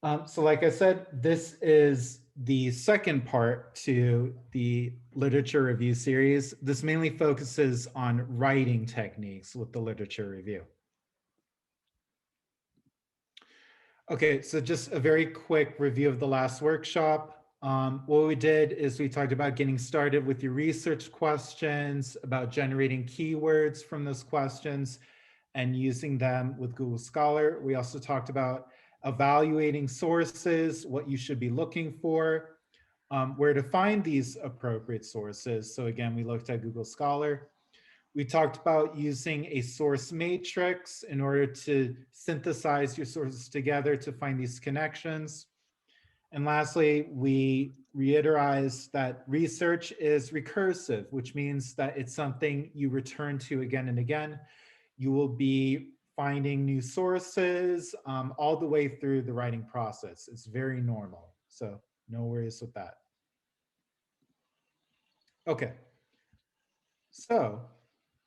So like I said, this is the second part to the literature review series. This mainly focuses on writing techniques with the literature review. Okay, so just a very quick review of the last workshop. What we did is we talked about getting started with your research questions, about generating keywords from those questions and using them with Google Scholar. We also talked about evaluating sources, what you should be looking for, where to find these appropriate sources. So again, we looked at Google Scholar. We talked about using a source matrix in order to synthesize your sources together to find these connections. And lastly, we reiterized that research is recursive, which means that it's something you return to again and again. You will be finding new sources all the way through the writing process. It's very normal, so no worries with that. Okay, so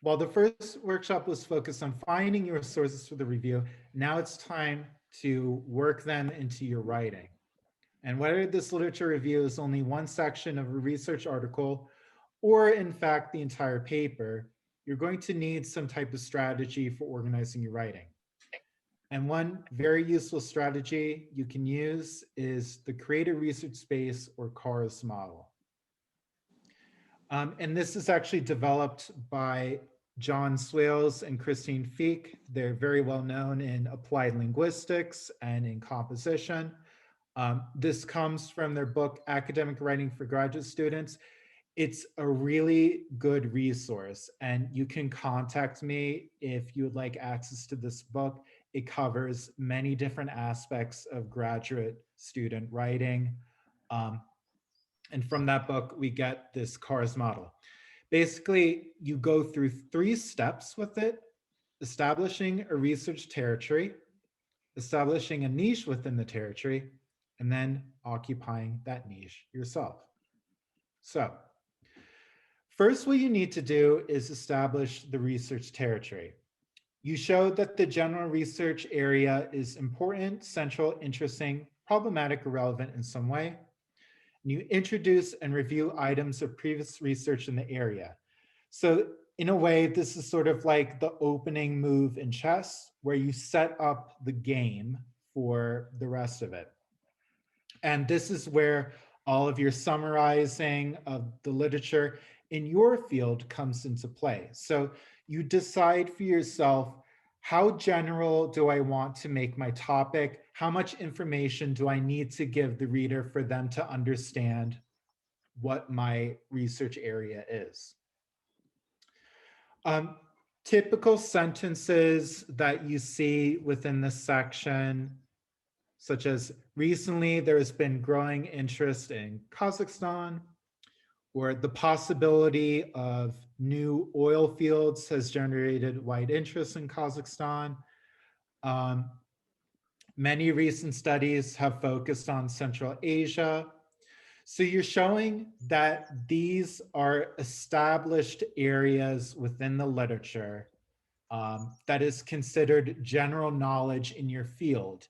while the first workshop was focused on finding your sources for the review, now it's time to work them into your writing. And whether this literature review is only one section of a research article, or in fact the entire paper, you're going to need some type of strategy for organizing your writing. And one very useful strategy you can use is the creative research space or CARS model. And this is actually developed by John Swales and Christine Feek. They're very well known in applied linguistics and in composition. This comes from their book, Academic Writing for Graduate Students. It's a really good resource, and you can contact me if you would like access to this book. It covers many different aspects of graduate student writing. And from that book, we get this CARS model. Basically, you go through 3 steps with it: establishing a research territory, establishing a niche within the territory, and then occupying that niche yourself. So first, what you need to do is establish the research territory. You show that the general research area is important, central, interesting, problematic, or relevant in some way. And you introduce and review items of previous research in the area. So in a way, this is sort of like the opening move in chess, where you set up the game for the rest of it. And this is where all of your summarizing of the literature in your field comes into play. So you decide for yourself, how general do I want to make my topic? How much information do I need to give the reader for them to understand what my research area is? Typical sentences that you see within this section, such as recently there has been growing interest in Kazakhstan, or the possibility of new oil fields has generated wide interest in Kazakhstan. Many recent studies have focused on Central Asia. So you're showing that these are established areas within the literature that is considered general knowledge in your field.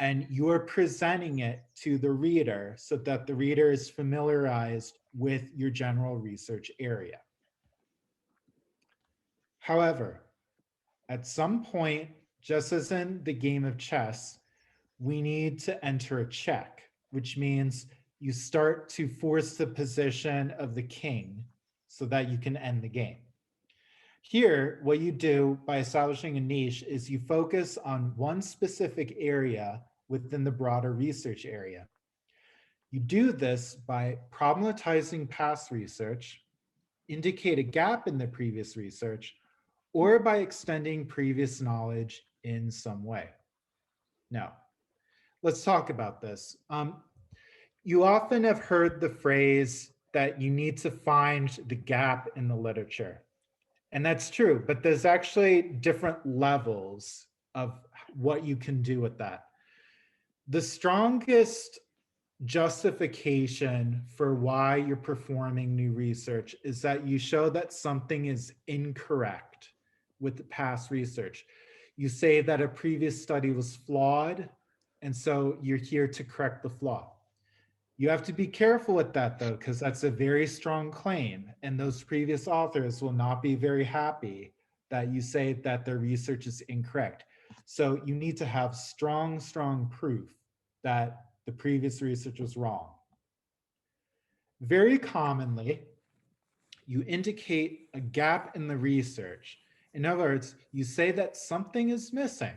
And you're presenting it to the reader so that the reader is familiarized with your general research area. However, at some point, just as in the game of chess, we need to enter a check, which means you start to force the position of the king so that you can end the game. Here, what you do by establishing a niche is you focus on one specific area within the broader research area. You do this by problematizing past research, indicate a gap in the previous research, or by extending previous knowledge in some way. Now, let's talk about this. You often have heard the phrase that you need to find the gap in the literature. And that's true, but there's actually different levels of what you can do with that. The strongest justification for why you're performing new research is that you show that something is incorrect with the past research. You say that a previous study was flawed And so you're here to correct the flaw. You have to be careful with that though, because that's a very strong claim. And those previous authors will not be very happy that you say that their research is incorrect. So you need to have strong, strong proof that the previous research was wrong. Very commonly, you indicate a gap in the research. In other words, you say that something is missing.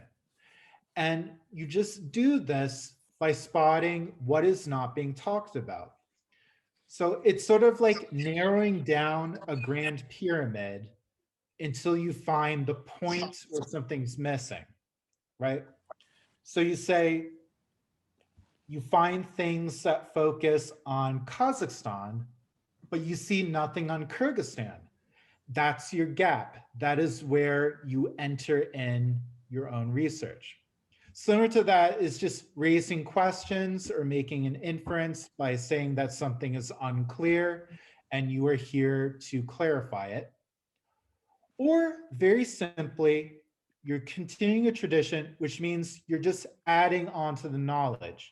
And you just do this by spotting what is not being talked about. So it's sort of like narrowing down a grand pyramid until you find the point where something's missing, right? So you say, you find things that focus on Kazakhstan, but you see nothing on Kyrgyzstan. That's your gap. That is where you enter in your own research. Similar to that is just raising questions or making an inference by saying that something is unclear and you are here to clarify it. Or very simply, you're continuing a tradition, which means you're just adding on to the knowledge.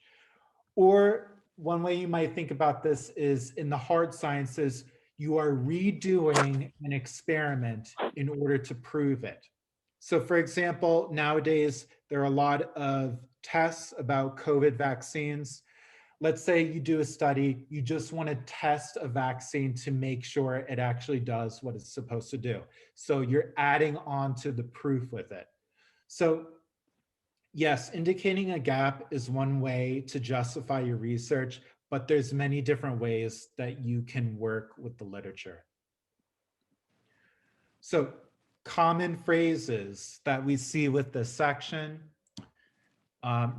Or one way you might think about this is in the hard sciences, you are redoing an experiment in order to prove it. So for example, nowadays, there are a lot of tests about COVID vaccines. Let's say you do a study, you just want to test a vaccine to make sure it actually does what it's supposed to do. So you're adding on to the proof with it. So yes, indicating a gap is one way to justify your research, but there's many different ways that you can work with the literature. So common phrases that we see with this section.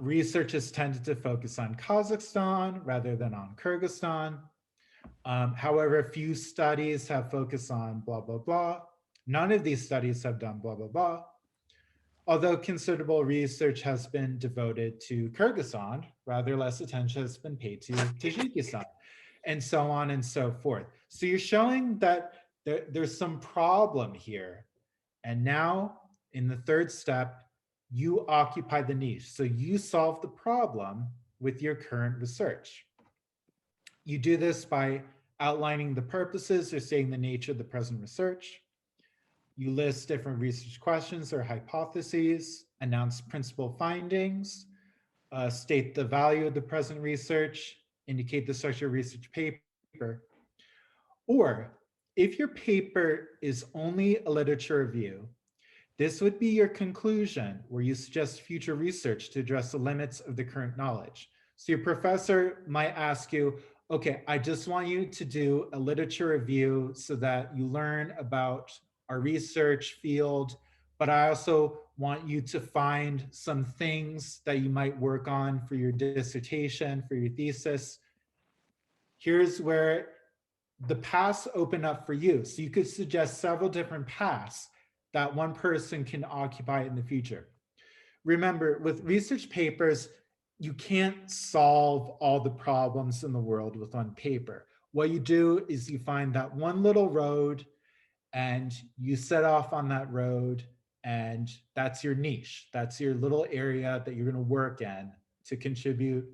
Research has tended to focus on Kazakhstan rather than on Kyrgyzstan. However, a few studies have focused on blah, blah, blah. None of these studies have done blah, blah, blah. Although considerable research has been devoted to Kyrgyzstan, rather less attention has been paid to Tajikistan, and so on and so forth. So you're showing that there's some problem here. And now, in the third step, you occupy the niche. So you solve the problem with your current research. You do this by outlining the purposes or stating the nature of the present research. You list different research questions or hypotheses, announce principal findings, state the value of the present research, indicate the structure of research paper. Or if your paper is only a literature review, this would be your conclusion where you suggest future research to address the limits of the current knowledge. So your professor might ask you, okay, I just want you to do a literature review so that you learn about our research field, but I also want you to find some things that you might work on for your dissertation, for your thesis. Here's where the paths open up for you. So you could suggest several different paths that one person can occupy in the future. Remember, with research papers, you can't solve all the problems in the world with one paper. What you do is you find that one little road and you set off on that road, and that's your niche. That's your little area that you're going to work in to contribute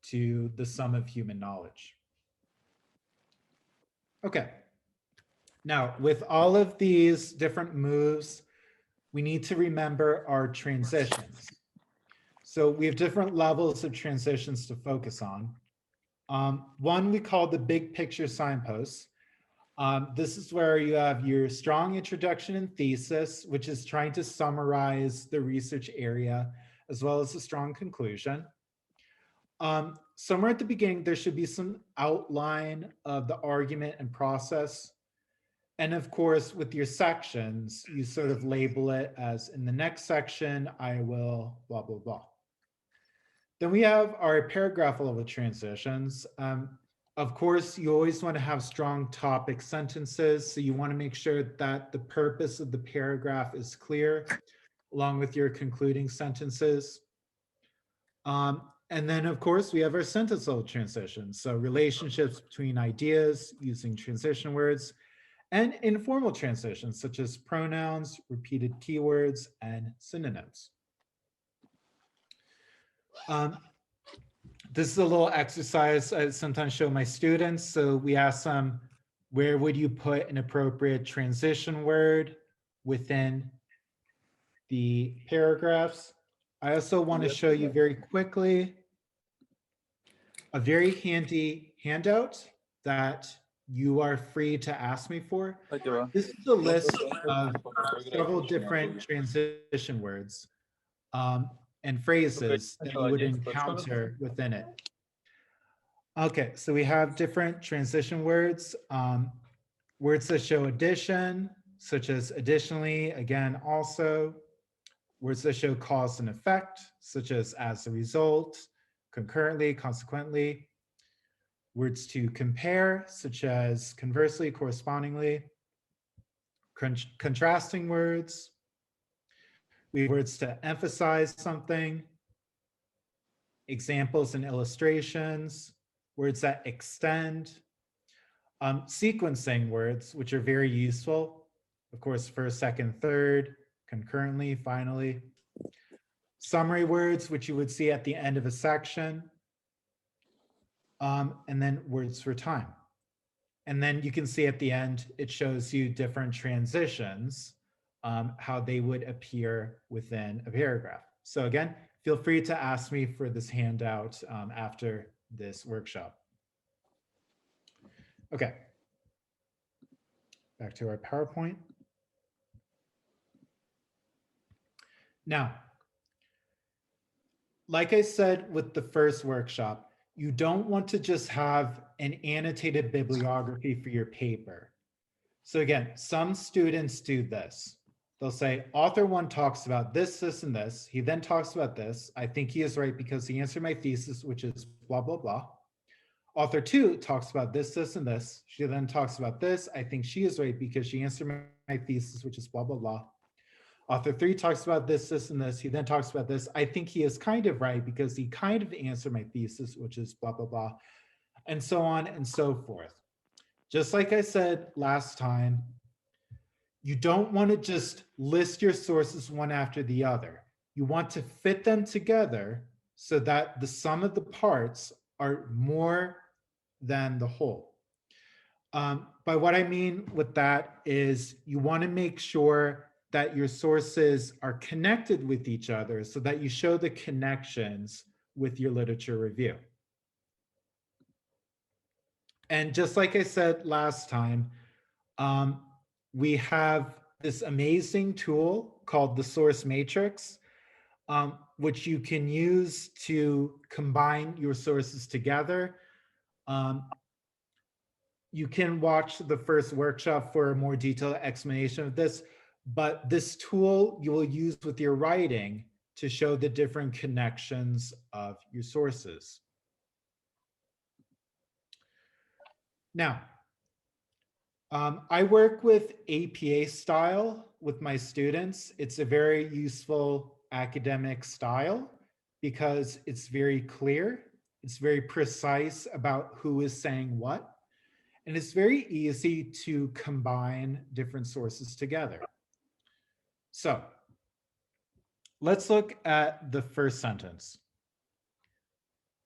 to the sum of human knowledge. Okay. Now, with all of these different moves, we need to remember our transitions. So we have different levels of transitions to focus on. One we call the big picture signposts. This is where you have your strong introduction and thesis, which is trying to summarize the research area, as well as a strong conclusion. Somewhere at the beginning, there should be some outline of the argument and process. And of course, with your sections, you sort of label it as in the next section, I will blah, blah, blah. Then we have our paragraph level transitions. Of course, you always want to have strong topic sentences. So you want to make sure that the purpose of the paragraph is clear, along with your concluding sentences. And then, of course, we have our sentence level transitions. So relationships between ideas using transition words, and informal transitions such as pronouns, repeated keywords, and synonyms. This is a little exercise I sometimes show my students. So we ask them, where would you put an appropriate transition word within the paragraphs? I also want to show you very quickly a very handy handout that you are free to ask me for. This is a list of several different transition words and phrases that you would encounter within it. Okay, so we have different transition words, words that show addition, such as additionally, again, also, words that show cause and effect, such as a result, concurrently, consequently, words to compare, such as conversely, correspondingly, contrasting words, we have words to emphasize something, examples and illustrations, words that extend, sequencing words, which are very useful. Of course, first, second, third, concurrently, finally. Summary words, which you would see at the end of a section. And then words for time. And then you can see at the end, it shows you different transitions, how they would appear within a paragraph. So again, feel free to ask me for this handout after this workshop. Okay. Back to our PowerPoint. Now, like I said with the first workshop, you don't want to just have an annotated bibliography for your paper. So again, some students do this. They'll say, author one talks about this, this, and this. He then talks about this. I think he is right because he answered my thesis, which is blah, blah, blah. Author two talks about this, this, and this. She then talks about this. I think she is right because she answered my thesis, which is blah, blah, blah. Author three talks about this, this, and this. He then talks about this. I think he is kind of right because he kind of answered my thesis, which is blah, blah, blah, and so on and so forth. Just like I said last time, you don't want to just list your sources one after the other. You want to fit them together so that the sum of the parts are more than the whole. By what I mean with that is you want to make sure that your sources are connected with each other so that you show the connections with your literature review. And just like I said last time, we have this amazing tool called the source matrix, which you can use to combine your sources together. You can watch the first workshop for a more detailed explanation of this, but this tool you will use with your writing to show the different connections of your sources. Now, I work with APA style with my students. It's a very useful academic style because it's very clear. It's very precise about who is saying what. And it's very easy to combine different sources together. So let's look at the first sentence.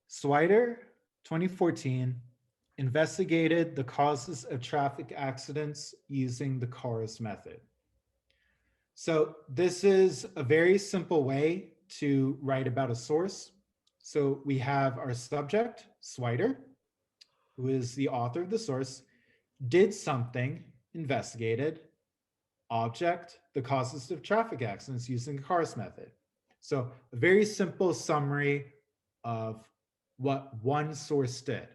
Swider, 2014, investigated the causes of traffic accidents using the CARS method. So this is a very simple way to write about a source. So we have our subject, Swider, who is the author of the source, did something, investigated, object, the causes of traffic accidents using the CARS method. So a very simple summary of what one source did.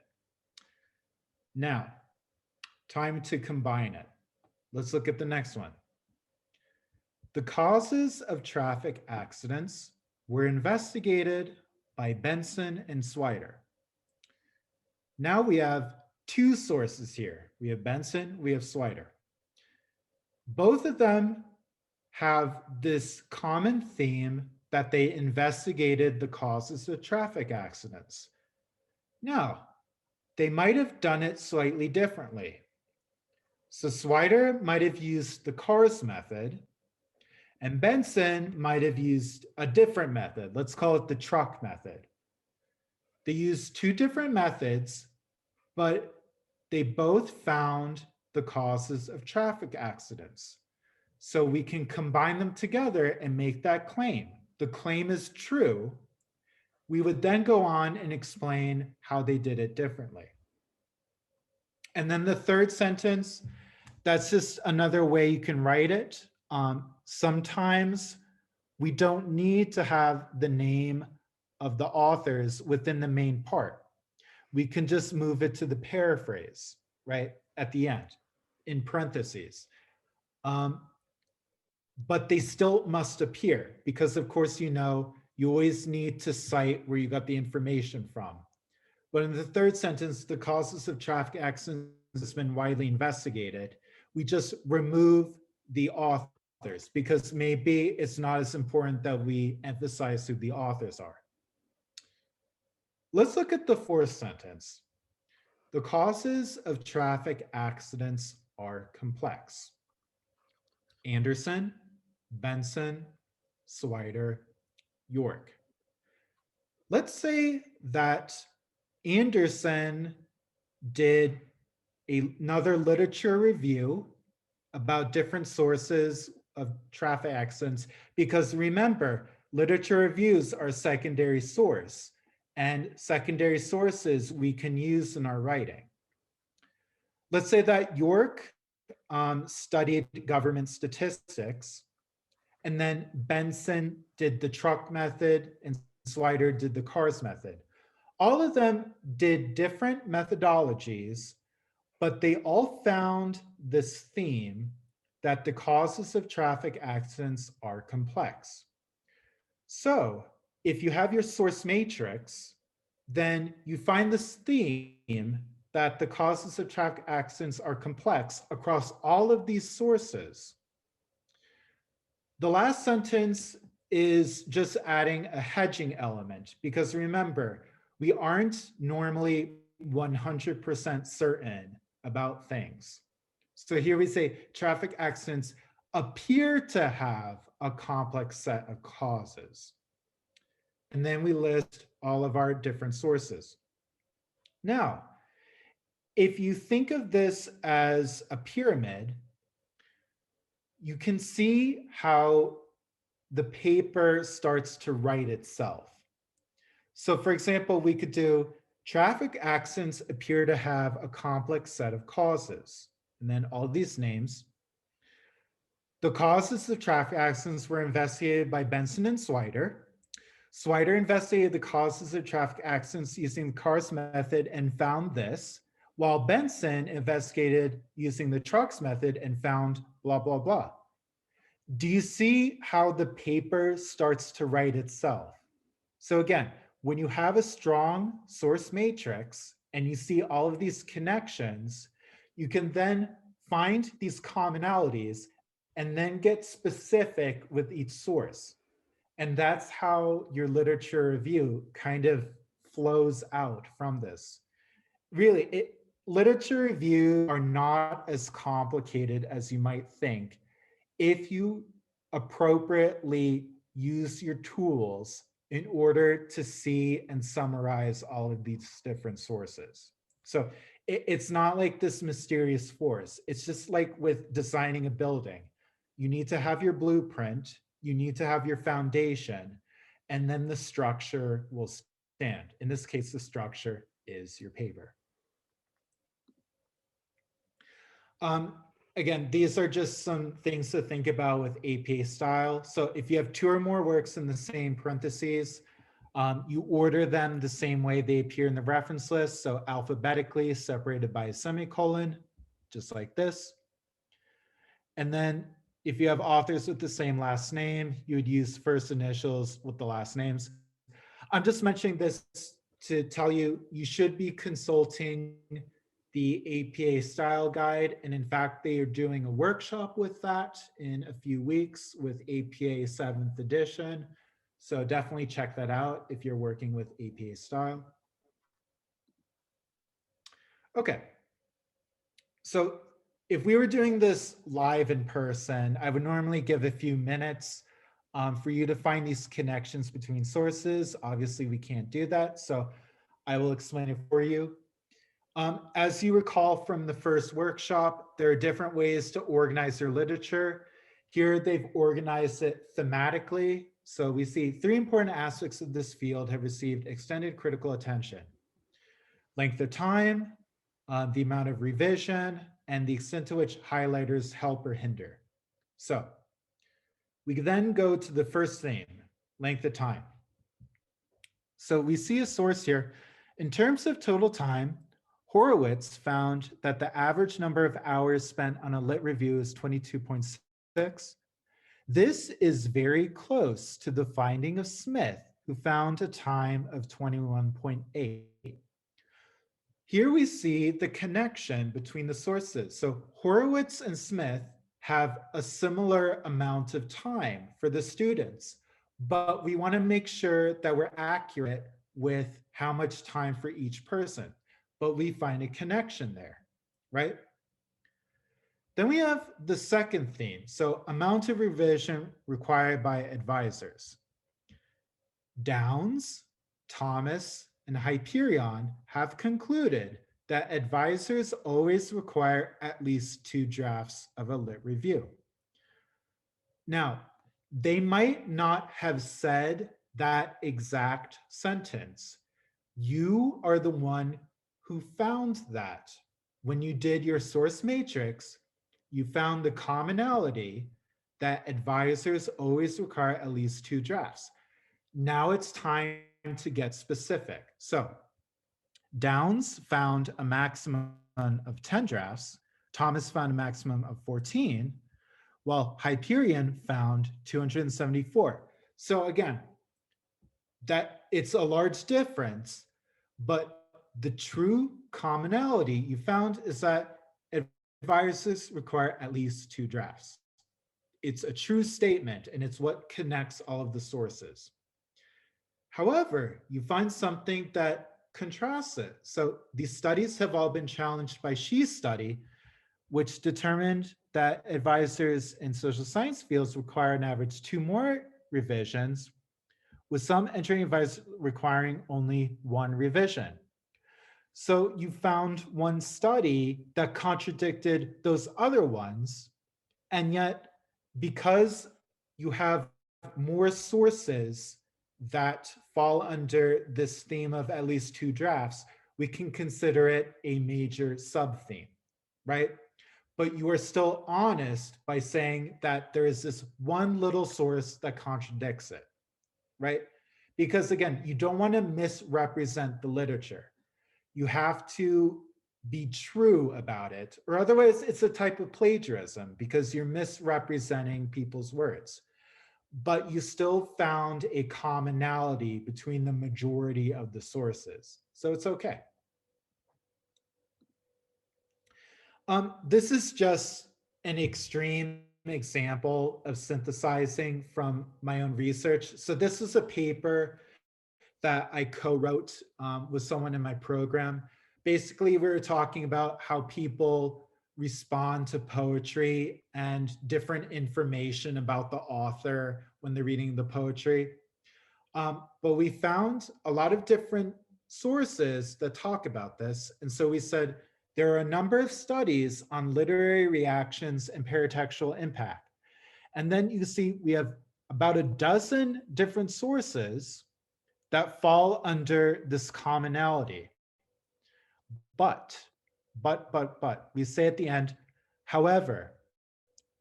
Now, time to combine it. Let's look at the next one. The causes of traffic accidents were investigated by Benson and Swider. Now we have two sources here. We have Benson, we have Swider. Both of them have this common theme that they investigated the causes of traffic accidents. Now, they might have done it slightly differently. So Swider might have used the CARS method, and Benson might have used a different method. Let's call it the truck method. They used two different methods, but they both found the causes of traffic accidents. So we can combine them together and make that claim. The claim is true. We would then go on and explain how they did it differently. And then the third sentence, that's just another way you can write it. Sometimes we don't need to have the name of the authors within the main part. We can just move it to the paraphrase, right, at the end, in parentheses. But they still must appear because, of course, you always need to cite where you got the information from. But in the third sentence, the causes of traffic accidents has been widely investigated. We just remove the authors because maybe it's not as important that we emphasize who the authors are. Let's look at the fourth sentence. The causes of traffic accidents are complex. Anderson, Benson, Swider, York. Let's say that Anderson did another literature review about different sources of traffic accidents, because remember, literature reviews are secondary source, and secondary sources we can use in our writing. Let's say that York studied government statistics, and then Benson did the truck method and Swider did the cars method. All of them did different methodologies, but they all found this theme that the causes of traffic accidents are complex. So if you have your source matrix, then you find this theme that the causes of traffic accidents are complex across all of these sources. The last sentence is just adding a hedging element, because remember, we aren't normally 100% certain about things. So here we say traffic accidents appear to have a complex set of causes. And then we list all of our different sources. Now, if you think of this as a pyramid, you can see how the paper starts to write itself. So for example, we could do traffic accidents appear to have a complex set of causes, and then all these names. The causes of traffic accidents were investigated by Benson and Swider. Swider investigated the causes of traffic accidents using the cars method and found this, while Benson investigated using the trucks method and found blah, blah, blah. Do you see how the paper starts to write itself? So again, when you have a strong source matrix and you see all of these connections, you can then find these commonalities and then get specific with each source. And that's how your literature review kind of flows out from this. Really, literature reviews are not as complicated as you might think if you appropriately use your tools in order to see and summarize all of these different sources. So it's not like this mysterious force. It's just like with designing a building. You need to have your blueprint, you need to have your foundation, and then the structure will stand. In this case, the structure is your paper. Again, these are just some things to think about with APA style. So if you have two or more works in the same parentheses, you order them the same way they appear in the reference list. So alphabetically separated by a semicolon, just like this. And then if you have authors with the same last name, you would use first initials with the last names. I'm just mentioning this to tell you, you should be consulting the APA style guide. And in fact, they are doing a workshop with that in a few weeks with APA 7th edition. So definitely check that out if you're working with APA style. Okay. So if we were doing this live in person, I would normally give a few minutes for you to find these connections between sources. Obviously, we can't do that. So I will explain it for you. As you recall from the first workshop, there are different ways to organize your literature. Here they've organized it thematically. So we see three important aspects of this field have received extended critical attention: length of time, the amount of revision, and the extent to which highlighters help or hinder. So we then go to the first theme, length of time. So we see a source here. In terms of total time, Horowitz found that the average number of hours spent on a lit review is 22.6. This is very close to the finding of Smith, who found a time of 21.8. Here we see the connection between the sources. So Horowitz and Smith have a similar amount of time for the students, but we want to make sure that we're accurate with how much time for each person. But we find a connection there, right? Then we have the second theme. So amount of revision required by advisors. Downs, Thomas, and Hyperion have concluded that advisors always require at least 2 drafts of a lit review. Now, they might not have said that exact sentence. You are the one who found that. When you did your source matrix, you found the commonality that advisors always require at least 2 drafts. Now it's time to get specific. So Downs found a maximum of 10 drafts. Thomas found a maximum of 14, while Hyperion found 274. So again, that it's a large difference, but the true commonality you found is that advisors require at least 2 drafts. It's a true statement, and it's what connects all of the sources. However, you find something that contrasts it. So these studies have all been challenged by Xi's study, which determined that advisors in social science fields require an average 2 more revisions, with some entering advisors requiring only 1 revision. So you found one study that contradicted those other ones, and yet because you have more sources that fall under this theme of at least 2 drafts, we can consider it a major sub-theme, right? But you are still honest by saying that there is this one little source that contradicts it, right? Because again, you don't want to misrepresent the literature. You have to be true about it, or otherwise it's a type of plagiarism because you're misrepresenting people's words. But you still found a commonality between the majority of the sources. So it's okay. This is just an extreme example of synthesizing from my own research. So this is a paper that I co-wrote with someone in my program. Basically, we were talking about how people respond to poetry and different information about the author when they're reading the poetry. But we found a lot of different sources that talk about this. And so we said, there are a number of studies on literary reactions and paratextual impact. And then you see we have about a dozen different sources that fall under this commonality. But, we say at the end, however,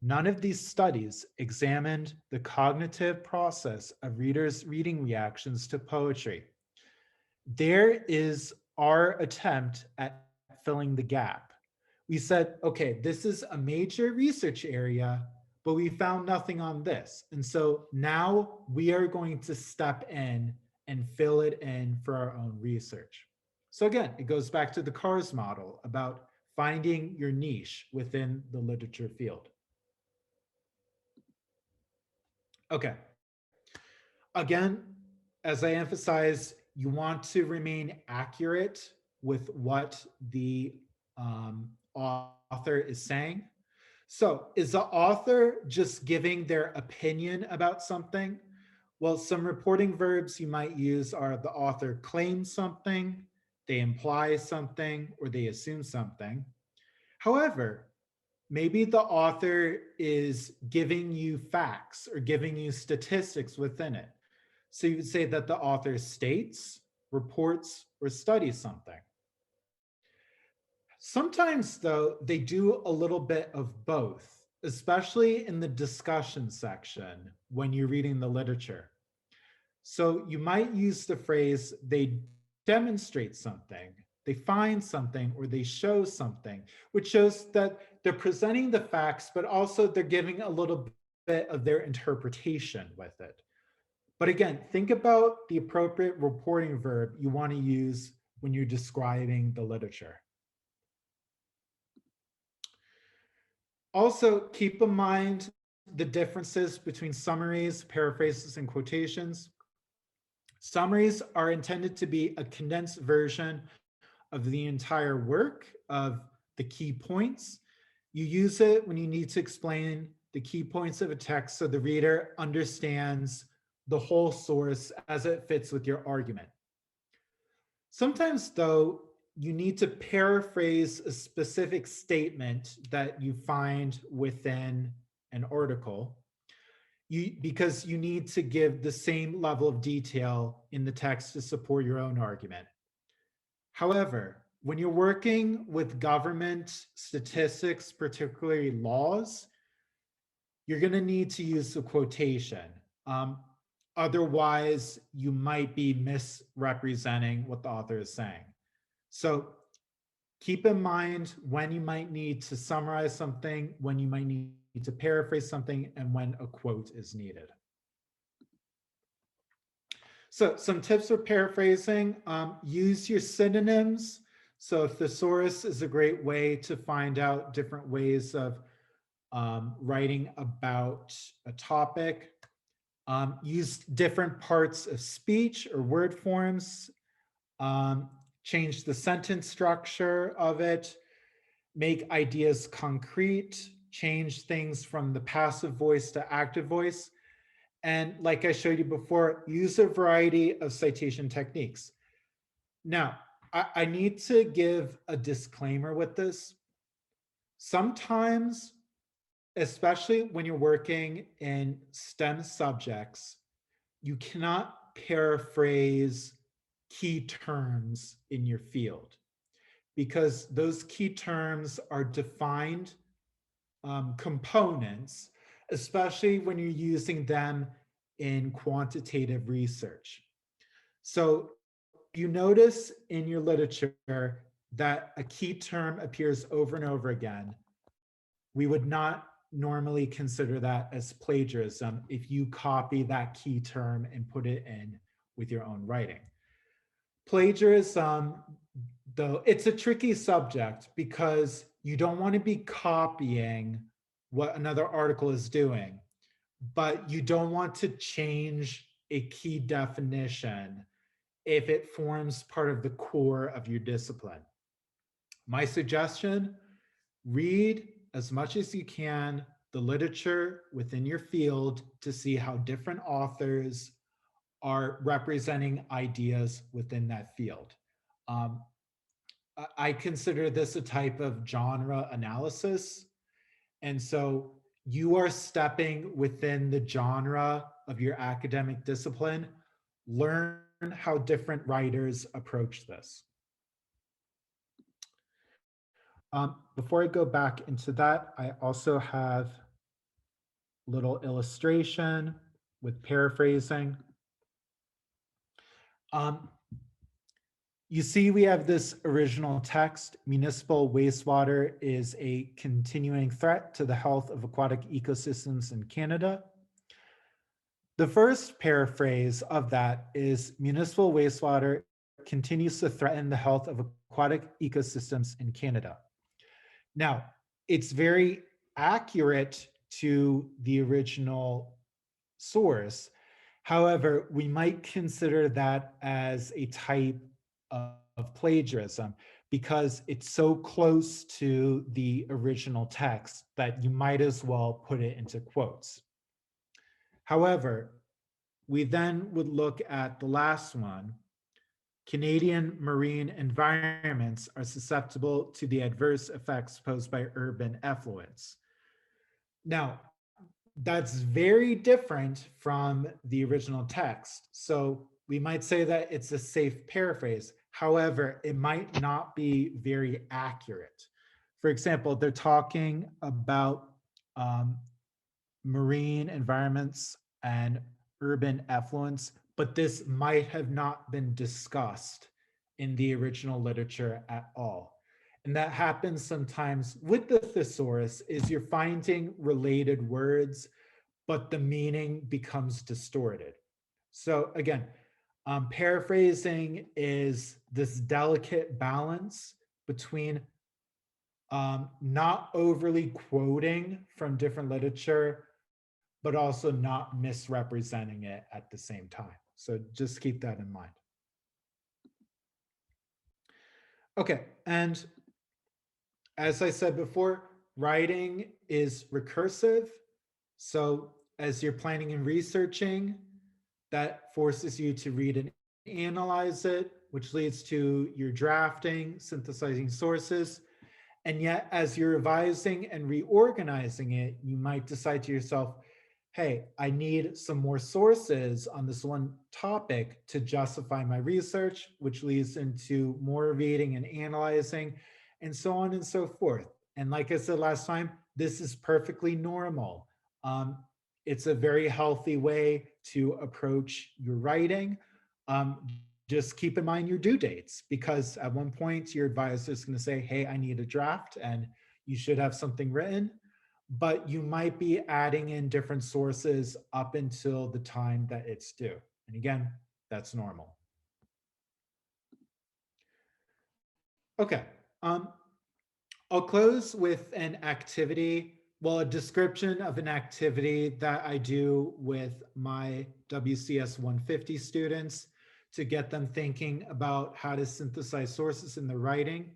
none of these studies examined the cognitive process of readers' reading reactions to poetry. There is our attempt at filling the gap. We said, okay, this is a major research area, but we found nothing on this. And so now we are going to step in and fill it in for our own research. So again, it goes back to the CARS model about finding your niche within the literature field. Okay. Again, as I emphasize, you want to remain accurate with what the author is saying. So is the author just giving their opinion about something? Well, some reporting verbs you might use are the author claims something, they imply something, or they assume something. However, maybe the author is giving you facts or giving you statistics within it. So you would say that the author states, reports, or studies something. Sometimes, though, they do a little bit of both, especially in the discussion section when you're reading the literature. So you might use the phrase, they demonstrate something, they find something, or they show something, which shows that they're presenting the facts, but also they're giving a little bit of their interpretation with it. But again, think about the appropriate reporting verb you want to use when you're describing the literature. Also, keep in mind the differences between summaries, paraphrases, and quotations. Summaries are intended to be a condensed version of the entire work, of the key points. You use it when you need to explain the key points of a text so the reader understands the whole source as it fits with your argument. Sometimes, though, you need to paraphrase a specific statement that you find within an article, because you need to give the same level of detail in the text to support your own argument. However, when you're working with government statistics, particularly laws, you're going to need to use a quotation. Otherwise, you might be misrepresenting what the author is saying. So keep in mind when you might need to summarize something, when you might need to paraphrase something, and when a quote is needed. So some tips for paraphrasing: use your synonyms. So if thesaurus is a great way to find out different ways of writing about a topic. Use different parts of speech or word forms. Change the sentence structure of it. Make ideas concrete. Change things from the passive voice to active voice. And like I showed you before, use a variety of citation techniques. Now, I need to give a disclaimer with this. Sometimes, especially when you're working in STEM subjects, you cannot paraphrase key terms in your field because those key terms are defined components, especially when you're using them in quantitative research. So you notice in your literature that a key term appears over and over again, we would not normally consider that as plagiarism if you copy that key term and put it in with your own writing. Plagiarism, though, it's a tricky subject because you don't want to be copying what another article is doing, but you don't want to change a key definition if it forms part of the core of your discipline. My suggestion: read as much as you can the literature within your field to see how different authors are representing ideas within that field. I consider this a type of genre analysis. And so you are stepping within the genre of your academic discipline. Learn how different writers approach this. Before I go back into that, I also have a little illustration with paraphrasing. You see, we have this original text: municipal wastewater is a continuing threat to the health of aquatic ecosystems in Canada. The first paraphrase of that is: municipal wastewater continues to threaten the health of aquatic ecosystems in Canada. Now, it's very accurate to the original source. However, we might consider that as a type of plagiarism because it's so close to the original text that you might as well put it into quotes. However, we then would look at the last one: Canadian marine environments are susceptible to the adverse effects posed by urban effluents. Now, that's very different from the original text. So we might say that it's a safe paraphrase. However, it might not be very accurate. For example, they're talking about um, marine environments and urban effluents, but this might have not been discussed in the original literature at all. And that happens sometimes with the thesaurus is you're finding related words, but the meaning becomes distorted. So again, paraphrasing is this delicate balance between not overly quoting from different literature, but also not misrepresenting it at the same time. So just keep that in mind. Okay, and as I said before, writing is recursive. So as you're planning and researching, that forces you to read and analyze it, which leads to your drafting, synthesizing sources. And yet, as you're revising and reorganizing it, you might decide to yourself, hey, I need some more sources on this one topic to justify my research, which leads into more reading and analyzing, and so on and so forth. And like I said last time, this is perfectly normal. Um, it's a very healthy way to approach your writing. Um, just keep in mind your due dates, because at one point your advisor is going to say, hey, I need a draft and you should have something written, but you might be adding in different sources up until the time that it's due. And again, that's normal. Okay. I'll close with an activity, well, a description of an activity that I do with my WCS 150 students to get them thinking about how to synthesize sources in their writing.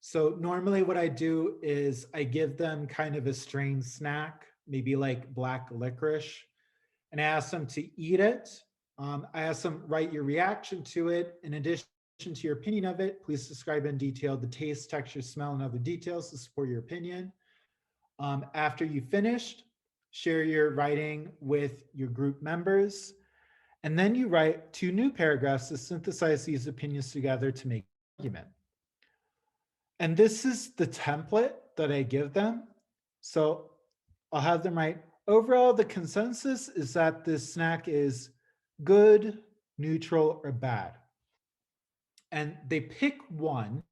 So normally what I do is I give them kind of a strange snack, maybe like black licorice, and I ask them to eat it. I ask them, write your reaction to it. In addition to your opinion of it, please describe in detail the taste, texture, smell, and other details to support your opinion. After you finished, share your writing with your group members. And then you write 2 new paragraphs to synthesize these opinions together to make an argument. And this is the template that I give them. So I'll have them write, overall, the consensus is that this snack is good, neutral, or bad. And they pick one,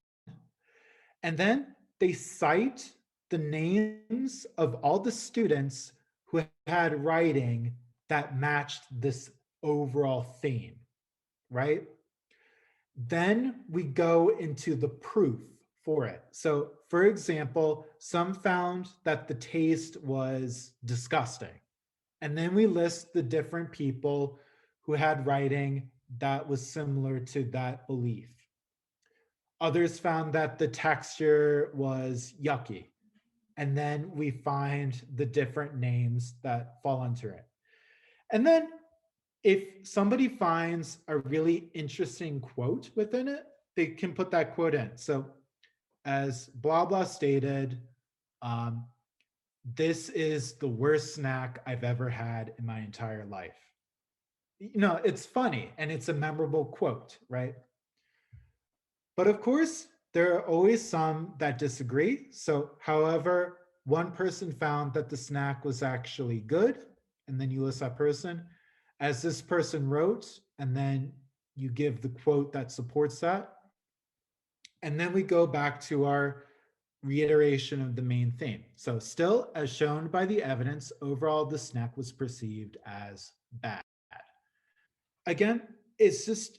and then they cite the names of all the students who had writing that matched this overall theme, right? Then we go into the proof for it. So, for example, some found that the taste was disgusting. And then we list the different people who had writing that was similar to that belief. Others found that the texture was yucky. And then we find the different names that fall under it. And then if somebody finds a really interesting quote within it, they can put that quote in. So as blah blah stated, this is the worst snack I've ever had in my entire life. You know, it's funny and it's a memorable quote, right? But of course, there are always some that disagree. So, however, one person found that the snack was actually good, and then you list that person. As this person wrote, and then you give the quote that supports that. And then we go back to our reiteration of the main theme. So, still, as shown by the evidence, overall the snack was perceived as bad. Again, it's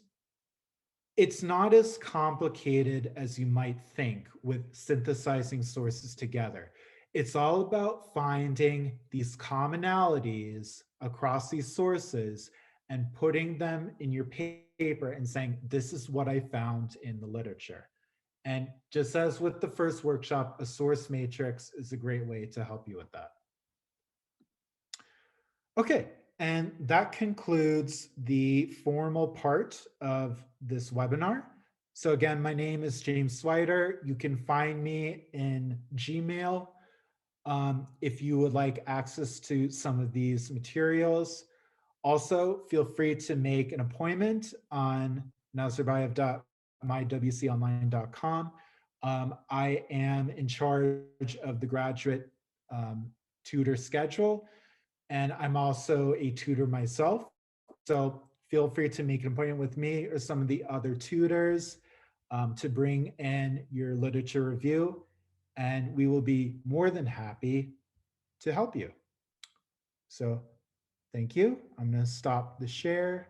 not as complicated as you might think with synthesizing sources together. It's all about finding these commonalities across these sources and putting them in your paper and saying, this is what I found in the literature. And just as with the first workshop, a source matrix is a great way to help you with that. Okay, And that concludes the formal part of this webinar. So again, my name is James Swider. You can find me in Gmail if you would like access to some of these materials. Also, feel free to make an appointment on nazarbayev.mywconline.com. I am in charge of the graduate tutor schedule, and I'm also a tutor myself. So feel free to make an appointment with me or some of the other tutors to bring in your literature review, and we will be more than happy to help you. So thank you. I'm going to stop the share.